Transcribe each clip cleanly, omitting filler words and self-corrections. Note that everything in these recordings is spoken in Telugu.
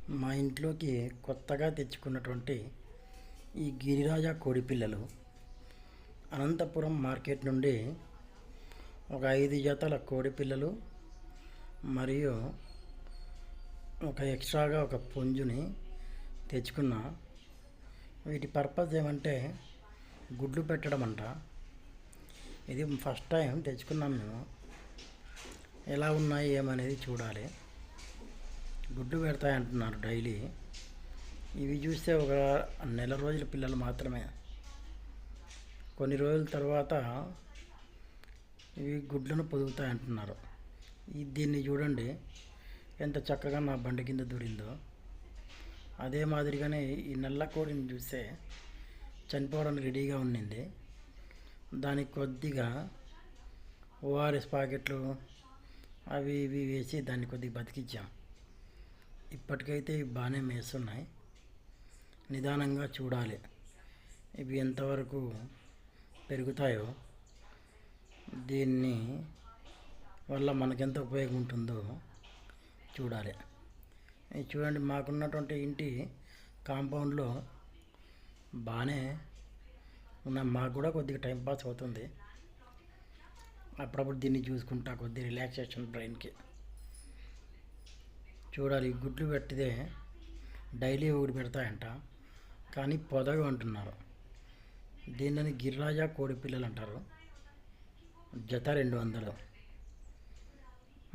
మా ఇంట్లోకి కొత్తగా తెచ్చుకున్నటువంటి ఈ గిరిరాజ కోడిపిల్లలు అనంతపురం మార్కెట్ నుండి ఒక 5 జతల కోడిపిల్లలు మరియు ఒక ఎక్స్ట్రాగా ఒక పుంజుని తెచ్చుకున్నా. వీటి పర్పస్ ఏమంటే గుడ్లు పెట్టడం అంట. ఇది ఫస్ట్ టైం తెచ్చుకున్నాం మేము. ఎలా ఉన్నాయి ఏమనేది చూడాలి. గుడ్లు పెడతాయి అంటున్నారు డైలీ. ఇవి చూస్తే ఒక నెల రోజుల పిల్లలు మాత్రమే. కొన్ని రోజుల తర్వాత ఇవి గుడ్లను పొదుగుతాయి అంటున్నారు. దీన్ని చూడండి ఎంత చక్కగా నా బండి కింద దూరిందో. అదే మాదిరిగానే ఈ నల్ల కోడిని చూస్తే చనిపోవడానికి రెడీగా ఉండింది. దానికి కొద్దిగా ఓఆర్ఎస్ ప్యాకెట్లు అవి ఇవి వేసి దాన్ని కొద్దిగా బతికించాం. ఇప్పటికైతే ఇవి బాగానే మేస్తున్నాయి. నిదానంగా చూడాలి ఇవి ఎంతవరకు పెరుగుతాయో, దీన్ని వల్ల మనకెంత ఉపయోగం ఉంటుందో చూడాలి. ఇది చూడండి, మాకున్నటువంటి ఇంటి కాంపౌండ్లో బాగానే ఉన్న, మాకు కూడా కొద్దిగా టైంపాస్ అవుతుంది. అప్పుడప్పుడు దీన్ని చూసుకుంటా కొద్దిగా రిలాక్సేషన్ బ్రెయిన్కి. చూడాలి, గుడ్లు పెట్టితే డైలీ ఒకటి పెడతాయంట, కానీ పొదగ అంటున్నారు. దీనిని గిరిరాజా కోడి పిల్లలు అంటారు. జత 200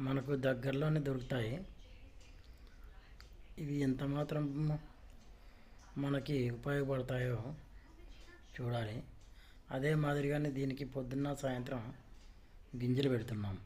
మనకు దగ్గరలోనే దొరుకుతాయి. ఇవి ఎంత మాత్రం మనకి ఉపయోగపడతాయో చూడాలి. అదే మాదిరిగానే దీనికి పొద్దున్న సాయంత్రం గింజలు పెడుతున్నాం.